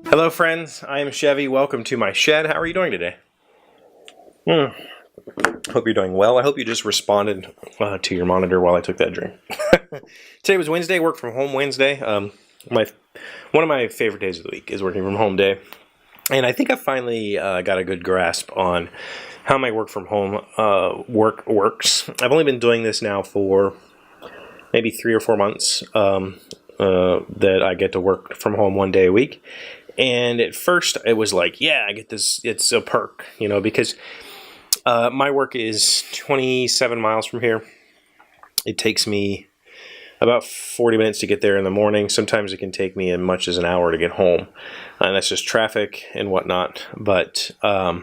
Hello friends, I am Chevee. Welcome to my shed. How are you doing today? Hope you're doing well. I hope you just responded to your monitor while I took that drink. Today was Wednesday, work from home Wednesday. One of my favorite days of the week is working from home day. And I think I finally got a good grasp on how my work from home work works. I've only been doing this now for maybe 3 or 4 months that I get to work from home 1 day a week. And at first it was like, yeah, I get this, it's a perk, you know, because my work is 27 miles from here. It takes me about 40 minutes to get there in the morning. Sometimes it can take me as much as an hour to get home. And that's just traffic and whatnot. But I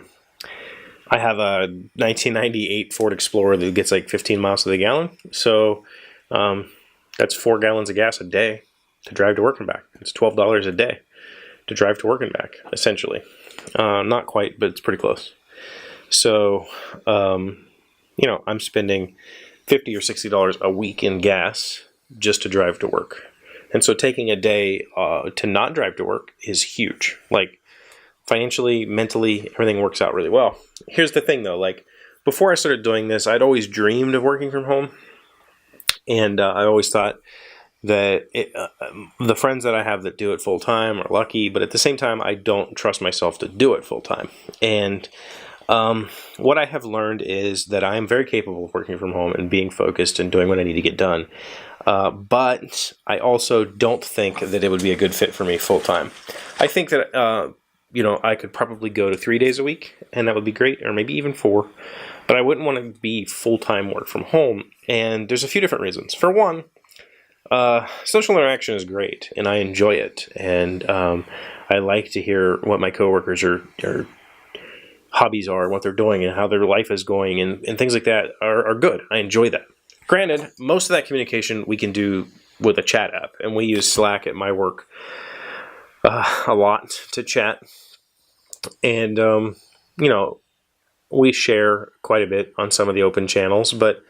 have a 1998 Ford Explorer that gets like 15 miles to the gallon. So that's 4 gallons of gas a day to drive to work and back. It's $12 a day to drive to work and back, essentially. Not quite, but it's pretty close. So, you know, I'm spending $50 or $60 a week in gas just to drive to work. And so taking a day to not drive to work is huge. Like, financially, mentally, everything works out really well. Here's the thing, though. Like, before I started doing this, I'd always dreamed of working from home. And I always thought that the friends that I have that do it full time are lucky, but at the same time, I don't trust myself to do it full time. And what I have learned is that I am very capable of working from home and being focused and doing what I need to get done. But I also don't think that it would be a good fit for me full time. I think that, you know, I could probably go to 3 days a week and that would be great, or maybe even 4, but I wouldn't want to be full-time work from home. And there's a few different reasons. For one, social interaction is great, and I enjoy it, and I like to hear what my coworkers or hobbies are, what they're doing, and how their life is going, and things like that are good. I enjoy that. Granted, most of that communication we can do with a chat app, and we use Slack at my work a lot to chat, and you know, we share quite a bit on some of the open channels, but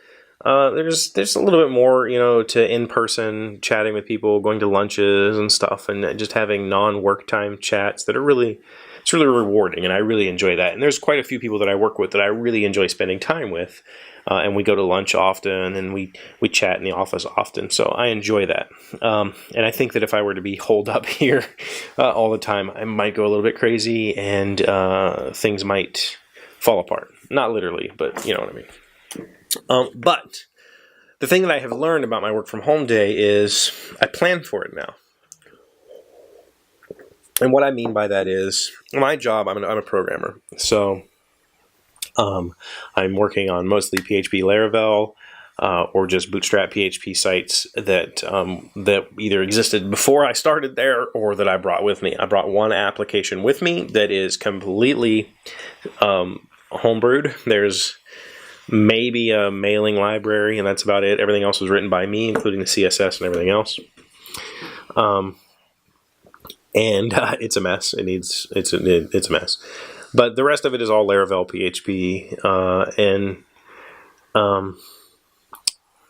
there's a little bit more, you know, to in-person chatting with people, going to lunches and stuff, and just having non-work time chats that are it's really rewarding, and I really enjoy that. And there's quite a few people that I work with that I really enjoy spending time with, and we go to lunch often, and we chat in the office often, so I enjoy that. And I think that if I were to be holed up here all the time, I might go a little bit crazy, and things might fall apart. Not literally, but you know what I mean. But the thing that I have learned about my work from home day is I plan for it now. And what I mean by that is my job, I'm a programmer. So I'm working on mostly PHP Laravel or just Bootstrap PHP sites that either existed before I started there or that I brought with me. I brought one application with me that is completely homebrewed. There's maybe a mailing library, and that's about it. Everything else was written by me, including the CSS and everything else. And it's a mess. It's a mess. But the rest of it is all Laravel PHP, and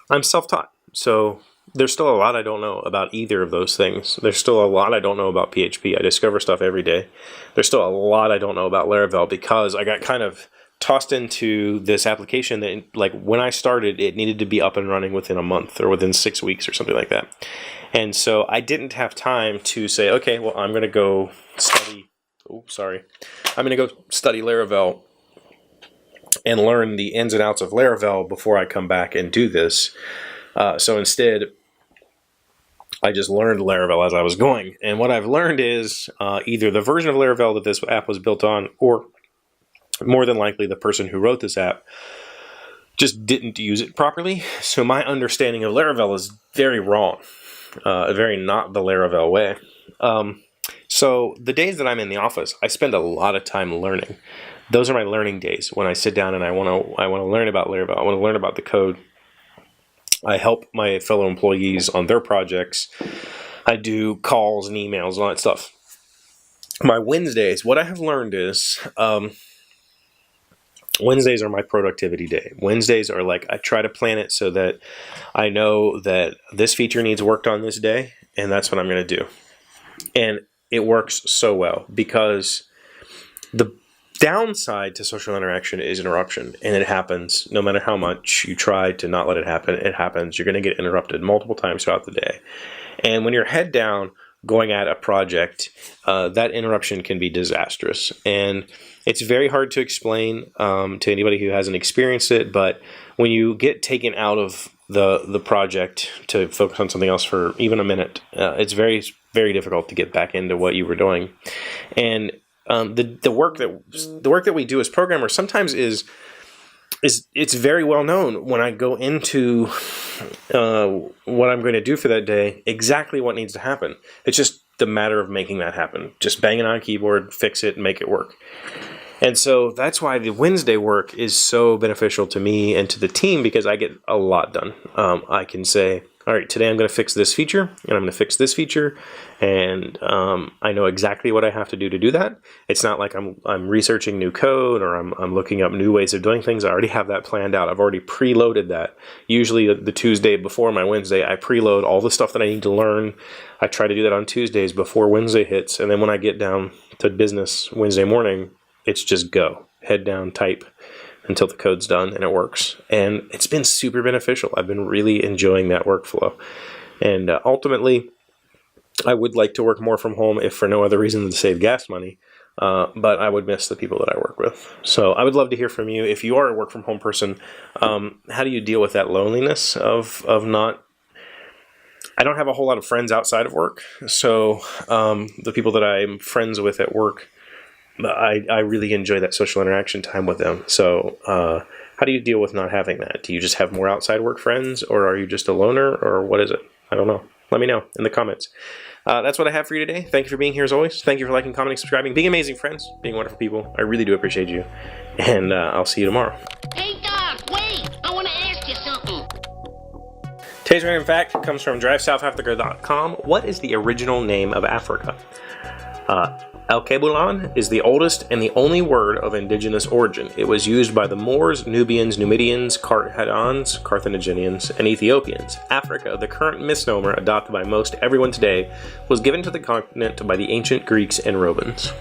I'm self-taught. So there's still a lot I don't know about either of those things. There's still a lot I don't know about PHP. I discover stuff every day. There's still a lot I don't know about Laravel because I got kind of tossed into this application that, like, when I started, it needed to be up and running within a month or within 6 weeks or something like that. And so I didn't have time to say, okay, well, I'm going to go study. I'm going to go study Laravel and learn the ins and outs of Laravel before I come back and do this. So instead, I just learned Laravel as I was going. And what I've learned is either the version of Laravel that this app was built on, or more than likely the person who wrote this app just didn't use it properly. So my understanding of Laravel is very wrong, very not the Laravel way. So the days that I'm in the office, I spend a lot of time learning. Those are my learning days when I sit down and I want to learn about Laravel. I want to learn about the code. I help my fellow employees on their projects. I do calls and emails and all that stuff. My Wednesdays, what I have learned is Wednesdays are my productivity day. Wednesdays are like, I try to plan it so that I know that this feature needs worked on this day, and that's what I'm going to do. And it works so well because the downside to social interaction is interruption, and it happens no matter how much you try to not let it happen. It happens. You're going to get interrupted multiple times throughout the day. And when you're head down going at a project, that interruption can be disastrous. And it's very hard to explain to anybody who hasn't experienced it, but when you get taken out of the project to focus on something else for even a minute, it's very, very difficult to get back into what you were doing. And the work that we do as programmers sometimes is it's very well known when I go into what I'm going to do for that day, exactly what needs to happen. It's just the matter of making that happen. Just bang it on a keyboard, fix it, and make it work. And so that's why the Wednesday work is so beneficial to me and to the team, because I get a lot done. I can say, all right, today I'm going to fix this feature, and I'm going to fix this feature, and I know exactly what I have to do that. It's not like I'm researching new code or I'm looking up new ways of doing things. I already have that planned out. I've already preloaded that. Usually the Tuesday before my Wednesday, I preload all the stuff that I need to learn. I try to do that on Tuesdays before Wednesday hits, and then when I get down to business Wednesday morning, it's just go. Head down, type until the code's done and it works. And it's been super beneficial. I've been really enjoying that workflow. And ultimately, I would like to work more from home if for no other reason than to save gas money. But I would miss the people that I work with. So I would love to hear from you. If you are a work from home person, how do you deal with that loneliness of not... I don't have a whole lot of friends outside of work. So the people that I'm friends with at work, I really enjoy that social interaction time with them. So how do you deal with not having that? Do you just have more outside work friends, or are you just a loner, or what is it? I don't know. Let me know in the comments. That's what I have for you today. Thank you for being here as always. Thank you for liking, commenting, subscribing, being amazing friends, being wonderful people. I really do appreciate you. And I'll see you tomorrow. Hey, Doc, wait! I want to ask you something. Today's random fact comes from DriveSouthAfrica.com. What is the original name of Africa? Alkebulan is the oldest and the only word of indigenous origin. It was used by the Moors, Nubians, Numidians, Carthaginians, and Ethiopians. Africa, the current misnomer adopted by most everyone today, was given to the continent by the ancient Greeks and Romans.